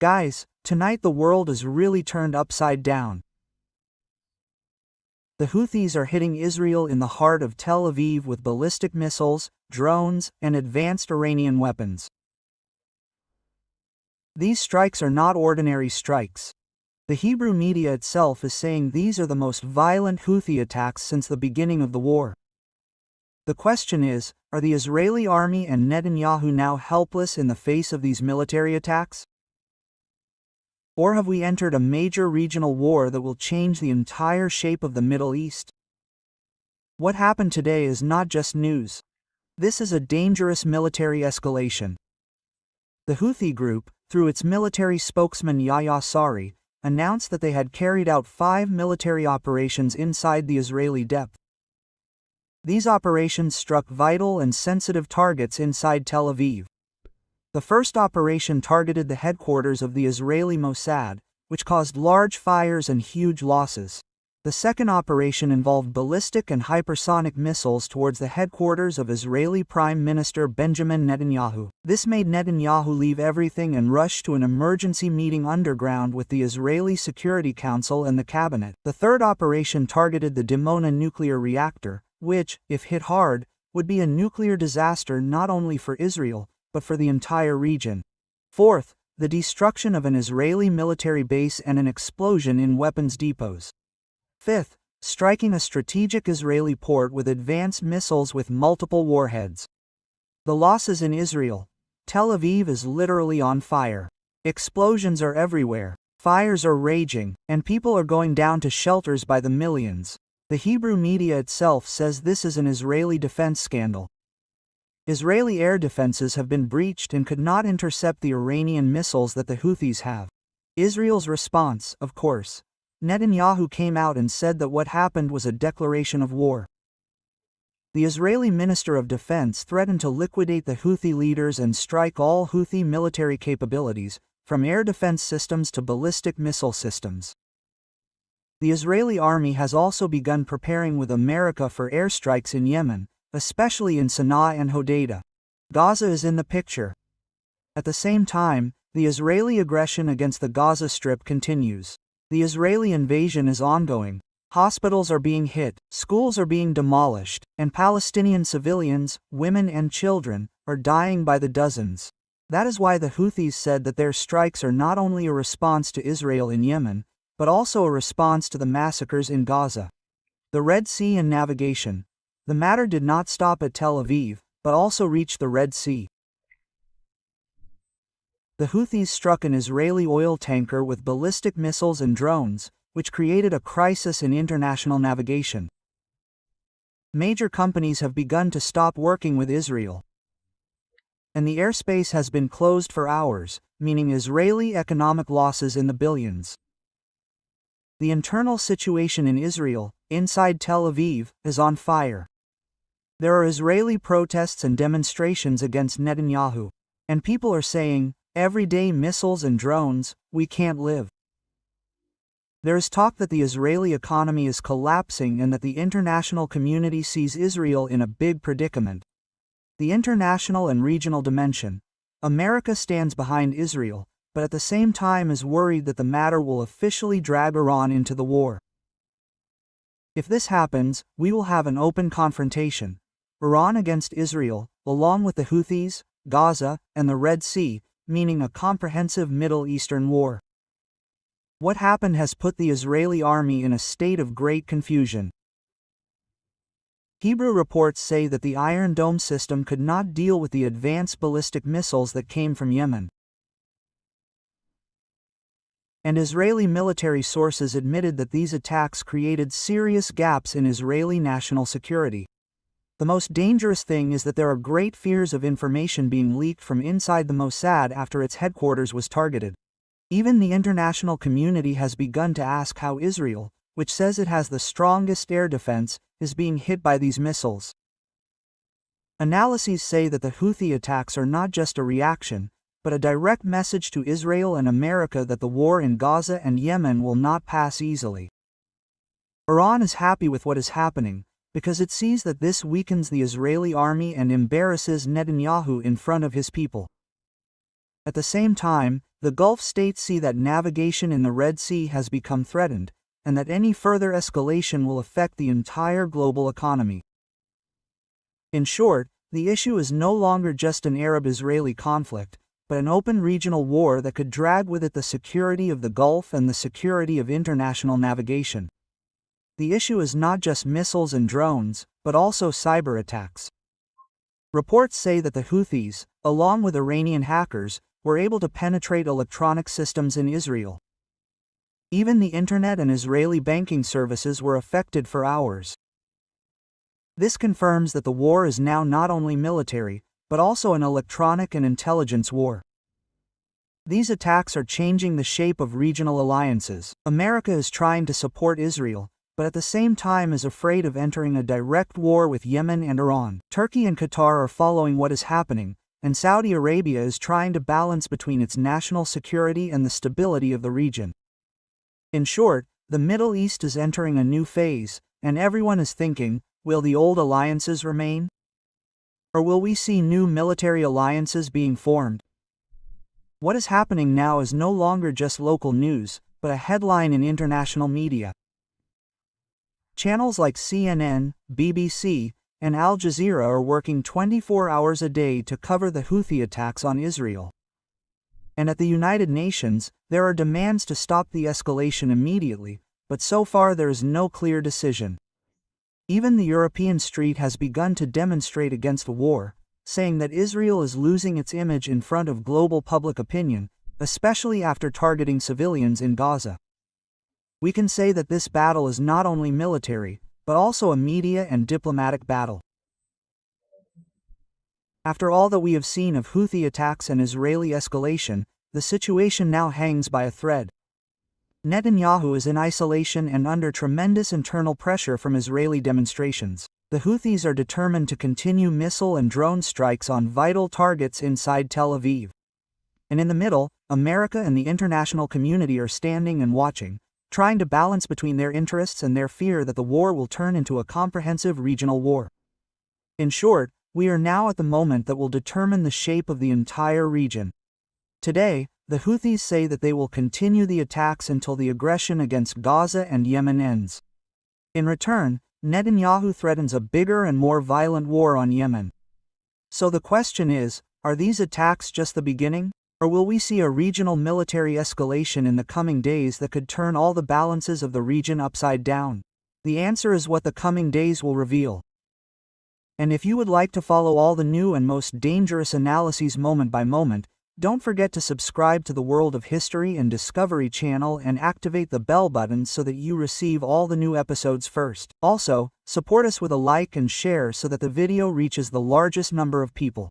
Guys, tonight the world is really turned upside down. The Houthis are hitting Israel in the heart of Tel Aviv with ballistic missiles, drones, and advanced Iranian weapons. These strikes are not ordinary strikes. The Hebrew media itself is saying these are the most violent Houthi attacks since the beginning of the war. The question is, are the Israeli army and Netanyahu now helpless in the face of these military attacks? Or have we entered a major regional war that will change the entire shape of the Middle East? What happened today is not just news. This is a dangerous military escalation. The Houthi group, through its military spokesman Yahya Saree, announced that they had carried out 5 military operations inside the Israeli depth. These operations struck vital and sensitive targets inside Tel Aviv. The first operation targeted the headquarters of the Israeli Mossad, which caused large fires and huge losses. The second operation involved ballistic and hypersonic missiles towards the headquarters of Israeli Prime Minister Benjamin Netanyahu. This made Netanyahu leave everything and rush to an emergency meeting underground with the Israeli Security Council and the cabinet. The third operation targeted the Dimona nuclear reactor, which, if hit hard, would be a nuclear disaster not only for Israel, but for the entire region. Fourth, the destruction of an Israeli military base and an explosion in weapons depots. Fifth, striking a strategic Israeli port with advanced missiles with multiple warheads. The losses in Israel. Tel Aviv is literally on fire. Explosions are everywhere, fires are raging, and people are going down to shelters by the millions. The Hebrew media itself says this is an Israeli defense scandal. Israeli air defenses have been breached and could not intercept the Iranian missiles that the Houthis have. Israel's response, of course. Netanyahu came out and said that what happened was a declaration of war. The Israeli Minister of Defense threatened to liquidate the Houthi leaders and strike all Houthi military capabilities, from air defense systems to ballistic missile systems. The Israeli army has also begun preparing with America for airstrikes in Yemen, especially in Sana'a and Hodeidah. Gaza is in the picture. At the same time, the Israeli aggression against the Gaza Strip continues. The Israeli invasion is ongoing. Hospitals are being hit, schools are being demolished, and Palestinian civilians, women and children, are dying by the dozens. That is why the Houthis said that their strikes are not only a response to Israel in Yemen, but also a response to the massacres in Gaza. The Red Sea and navigation. The matter did not stop at Tel Aviv, but also reached the Red Sea. The Houthis struck an Israeli oil tanker with ballistic missiles and drones, which created a crisis in international navigation. Major companies have begun to stop working with Israel, and the airspace has been closed for hours, meaning Israeli economic losses in the billions. The internal situation in Israel, inside Tel Aviv, is on fire. There are Israeli protests and demonstrations against Netanyahu, and people are saying, every day missiles and drones, we can't live. There is talk that the Israeli economy is collapsing and that the international community sees Israel in a big predicament. The international and regional dimension. America stands behind Israel, but at the same time is worried that the matter will officially drag Iran into the war. If this happens, we will have an open confrontation. Iran against Israel, along with the Houthis, Gaza, and the Red Sea, meaning a comprehensive Middle Eastern war. What happened has put the Israeli army in a state of great confusion. Hebrew reports say that the Iron Dome system could not deal with the advanced ballistic missiles that came from Yemen. And Israeli military sources admitted that these attacks created serious gaps in Israeli national security. The most dangerous thing is that there are great fears of information being leaked from inside the Mossad after its headquarters was targeted. Even the international community has begun to ask how Israel, which says it has the strongest air defense, is being hit by these missiles. Analyses say that the Houthi attacks are not just a reaction, but a direct message to Israel and America that the war in Gaza and Yemen will not pass easily. Iran is happy with what is happening, because it sees that this weakens the Israeli army and embarrasses Netanyahu in front of his people. At the same time, the Gulf states see that navigation in the Red Sea has become threatened, and that any further escalation will affect the entire global economy. In short, the issue is no longer just an Arab-Israeli conflict, but an open regional war that could drag with it the security of the Gulf and the security of international navigation. The issue is not just missiles and drones, but also cyber attacks. Reports say that the Houthis, along with Iranian hackers, were able to penetrate electronic systems in Israel. Even the internet and Israeli banking services were affected for hours. This confirms that the war is now not only military, but also an electronic and intelligence war. These attacks are changing the shape of regional alliances. America is trying to support Israel, but at the same time is afraid of entering a direct war with Yemen and Iran. Turkey and Qatar are following what is happening, and Saudi Arabia is trying to balance between its national security and the stability of the region. In short, the Middle East is entering a new phase, and everyone is thinking, will the old alliances remain? Or will we see new military alliances being formed? What is happening now is no longer just local news, but a headline in international media. Channels like CNN, BBC, and Al Jazeera are working 24 hours a day to cover the Houthi attacks on Israel. And at the United Nations, there are demands to stop the escalation immediately, but so far there is no clear decision. Even the European street has begun to demonstrate against the war, saying that Israel is losing its image in front of global public opinion, especially after targeting civilians in Gaza. We can say that this battle is not only military, but also a media and diplomatic battle. After all that we have seen of Houthi attacks and Israeli escalation, the situation now hangs by a thread. Netanyahu is in isolation and under tremendous internal pressure from Israeli demonstrations. The Houthis are determined to continue missile and drone strikes on vital targets inside Tel Aviv. And in the middle, America and the international community are standing and watching, trying to balance between their interests and their fear that the war will turn into a comprehensive regional war. In short, we are now at the moment that will determine the shape of the entire region. Today, the Houthis say that they will continue the attacks until the aggression against Gaza and Yemen ends. In return, Netanyahu threatens a bigger and more violent war on Yemen. So the question is, are these attacks just the beginning? Or will we see a regional military escalation in the coming days that could turn all the balances of the region upside down? The answer is what the coming days will reveal. And if you would like to follow all the new and most dangerous analyses moment by moment, don't forget to subscribe to the World of History and Discovery channel and activate the bell button so that you receive all the new episodes first. Also, support us with a like and share so that the video reaches the largest number of people.